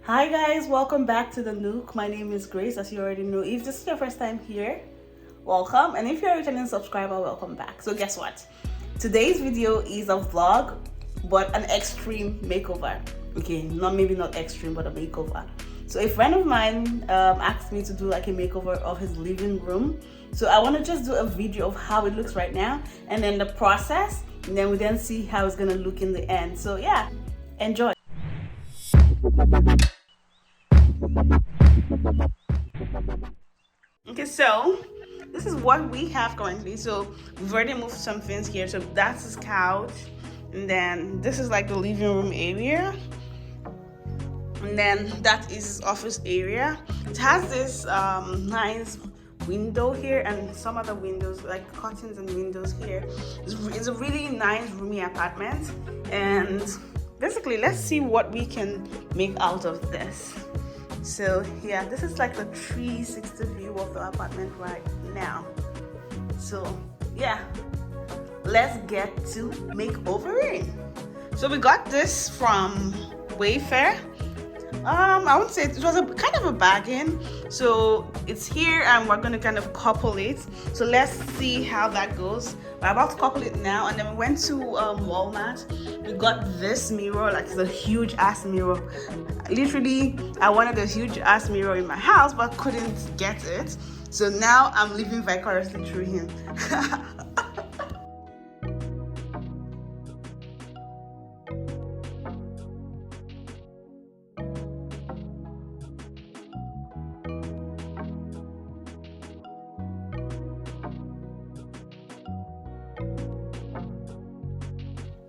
Hi guys, welcome back to the Nook. My name is Grace, as you already know. If this is your first time here, welcome. And if you're a returning subscriber, welcome back. So guess what? Today's video is a vlog, but an extreme makeover. Okay, maybe not extreme, but a makeover. So a friend of mine asked me to do like a makeover of his living room. So I want to just do a video of how it looks right now, and then the process, and then we then see how it's gonna look in the end. So yeah, enjoy. Okay, so this is what we have currently. So we've already moved some things here. So that's his couch, and then this is like the living room area, and then that is his office area. It has this nice window here and some other windows like curtains and windows here. It's a really nice roomy apartment, and basically let's see what we can make out of this. So yeah, this is like the 360 view of the apartment right now. So yeah, let's get to makeovering. So we got this from Wayfair. I would say it was a kind of a bargain. So it's here and we're gonna kind of couple it. So let's see how that goes. We're about to couple it now, and then we went to Walmart. We got this mirror, like it's a huge ass mirror. Literally, I wanted a huge ass mirror in my house, but couldn't get it. So now I'm living vicariously through him.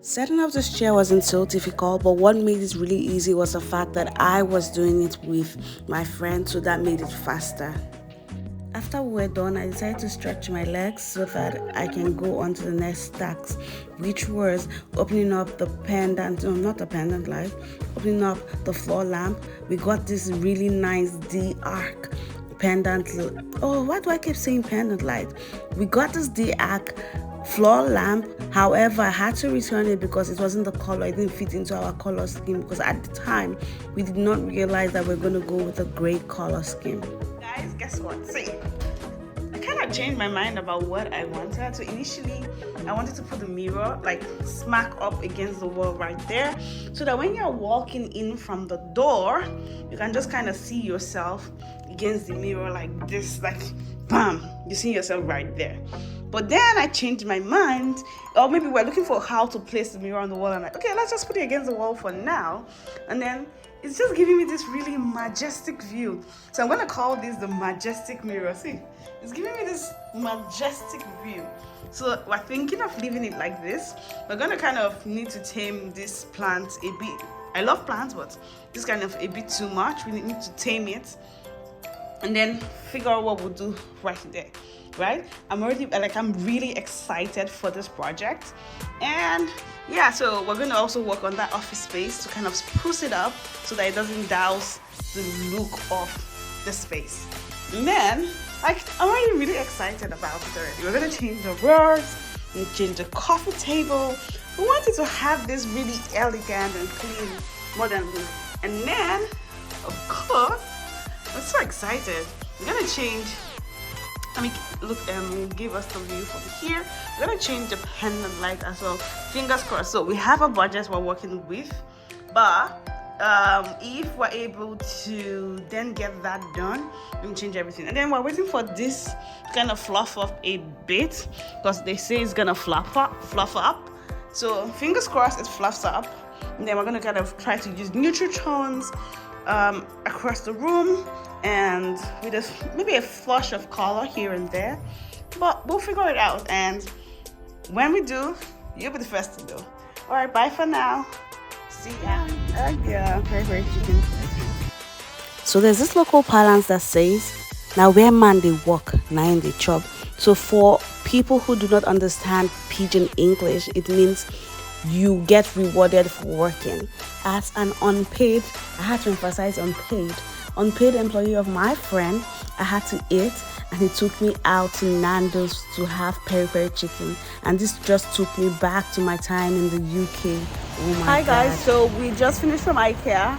Setting up this chair wasn't so difficult, but what made it really easy was the fact that I was doing it with my friend, so that made it faster. After we were done, I decided to stretch my legs so that I can go on to the next task, which was opening up the pendant, no, not the pendant light, opening up the floor lamp. We got this really nice D-arc pendant. Oh, why do I keep saying pendant light? We got this D-arc floor lamp. However, I had to return it because it wasn't the color. It didn't fit into our color scheme, because at the time we did not realize that we're going to go with a gray color scheme. Guys, guess what? See, I kind of changed my mind about what I wanted. So initially I wanted to put the mirror like smack up against the wall right there, so that when you're walking in from the door, you can just kind of see yourself against the mirror like this, like bam, you see yourself right there. But then I changed my mind, or maybe we're looking for how to place the mirror on the wall, and like, okay, let's just put it against the wall for now. And then it's just giving me this really majestic view. So I'm gonna call this the majestic mirror. See, it's giving me this majestic view. So we're thinking of leaving it like this. We're gonna kind of need to tame this plant a bit. I love plants, but this kind of a bit too much. We need to tame it, and then figure out what we'll do right there. Right, I'm really excited for this project. And yeah, so we're going to also work on that office space to kind of spruce it up so that it doesn't douse the look of the space. And then I'm already really excited about it already. We're going to change the rugs and change the coffee table. We wanted to have this really elegant and clean modern look. And then of course, I'm so excited, we're going to change, give us the view from here. We're gonna change the pendant light as well. Fingers crossed. So we have a budget we're working with, but if we're able to then get that done, we'll change everything. And then we're waiting for this kind of fluff up a bit, because they say it's gonna fluff up. So fingers crossed it fluffs up. And then we're gonna kind of try to use neutral tones across the room, and with maybe a flush of color here and there, but we'll figure it out. And when we do, you'll be the first to know. All right, bye for now. See ya. Yeah, very chicken. So there's this local parlance that says, "Now where man they walk, now in they chop." So for people who do not understand pidgin English, it means you get rewarded for working. As an unpaid, I had to emphasize unpaid employee of my friend, I had to eat, and he took me out to Nando's to have peri-peri chicken, and this just took me back to my time in the UK. Oh my God. Hi guys, so we just finished from Ikea.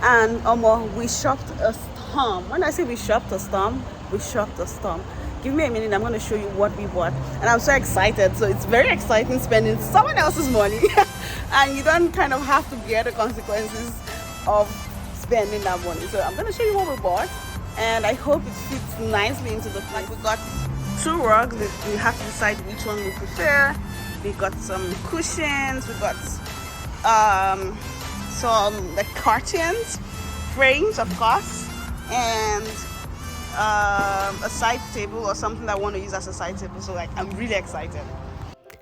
And we shopped a storm. When I say we shopped a storm, we shopped a storm. Give me a minute, I'm going to show you what we bought. And I'm so excited. So it's very exciting spending someone else's money. And you don't kind of have to bear the consequences of spending that money. So I'm going to show you what we bought. And I hope it fits nicely into the place. We got 2 rugs. We have to decide which one we prefer. We got some cushions. We got some like curtains, frames of course, and a side table or something that I want to use as a side table. So like I'm really excited.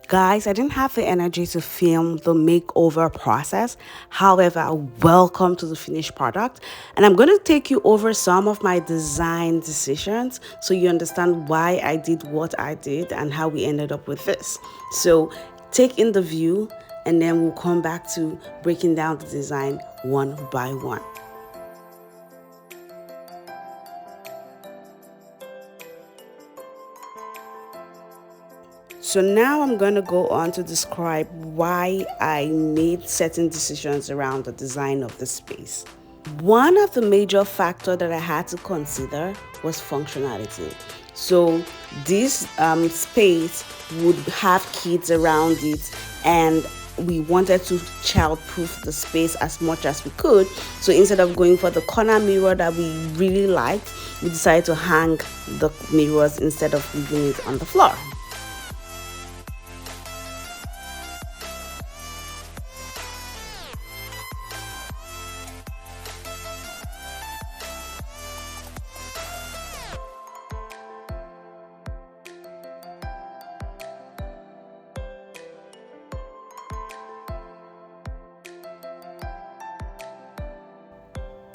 Guys, I didn't have the energy to film the makeover process. However, welcome to the finished product. And I'm going to take you over some of my design decisions so you understand why I did what I did and how we ended up with this. So take in the view and then we'll come back to breaking down the design one by one. So now I'm going to go on to describe why I made certain decisions around the design of the space. One of the major factors that I had to consider was functionality. So this space would have kids around it, and we wanted to child-proof the space as much as we could. So instead of going for the corner mirror that we really liked, we decided to hang the mirrors instead of leaving it on the floor.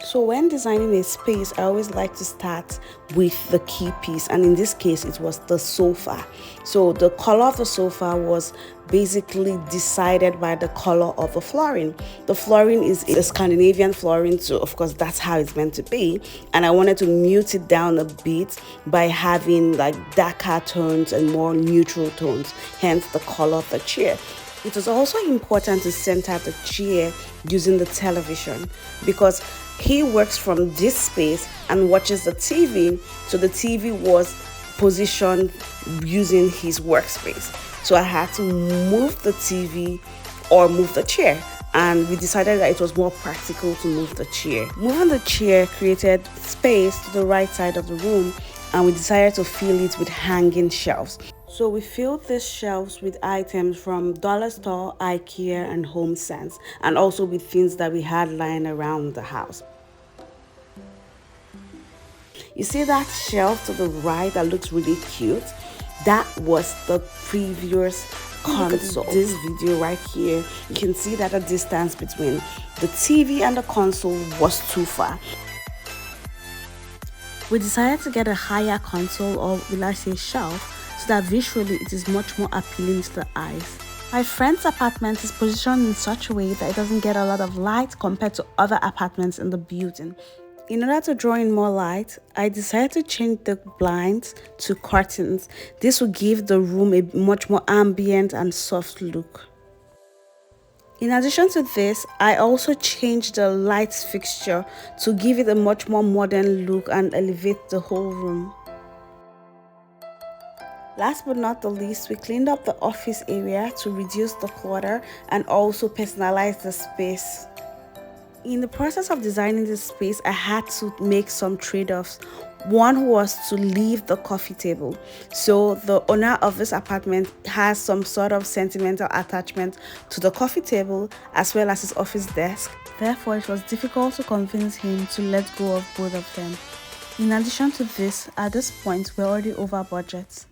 So when designing a space, I always like to start with the key piece, and in this case it was the sofa. So the color of the sofa was basically decided by the color of the flooring. The flooring is a Scandinavian flooring, so of course that's how it's meant to be, and I wanted to mute it down a bit by having like darker tones and more neutral tones, hence the color of the chair. It was also important to center the chair using the television because he works from this space and watches the TV, so the TV was positioned using his workspace. So I had to move the TV or move the chair, and we decided that it was more practical to move the chair. Moving the chair created space to the right side of the room, and we decided to fill it with hanging shelves. So we filled these shelves with items from Dollar Store, Ikea, and Homesense, and also with things that we had lying around the house. You see that shelf to the right that looks really cute? That was the previous console. This video right here, you can see that the distance between the TV and the console was too far. We decided to get a higher console, or will I say shelf, so that visually it is much more appealing to the eyes. My friend's apartment is positioned in such a way that it doesn't get a lot of light compared to other apartments in the building. In order to draw in more light, I decided to change the blinds to curtains. This will give the room a much more ambient and soft look. In addition to this, I also changed the light fixture to give it a much more modern look and elevate the whole room. Last but not the least, we cleaned up the office area to reduce the clutter and also personalize the space. In the process of designing this space, I had to make some trade-offs. One was to leave the coffee table. So the owner of this apartment has some sort of sentimental attachment to the coffee table as well as his office desk. Therefore, it was difficult to convince him to let go of both of them. In addition to this, at this point, we're already over budget.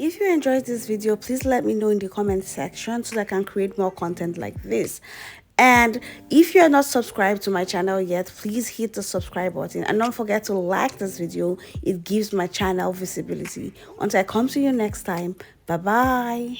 If you enjoyed this video, please let me know in the comment section so that I can create more content like this. And if you're not subscribed to my channel yet, please hit the subscribe button and don't forget to like this video. It gives my channel visibility. Until I come to you next time, bye bye.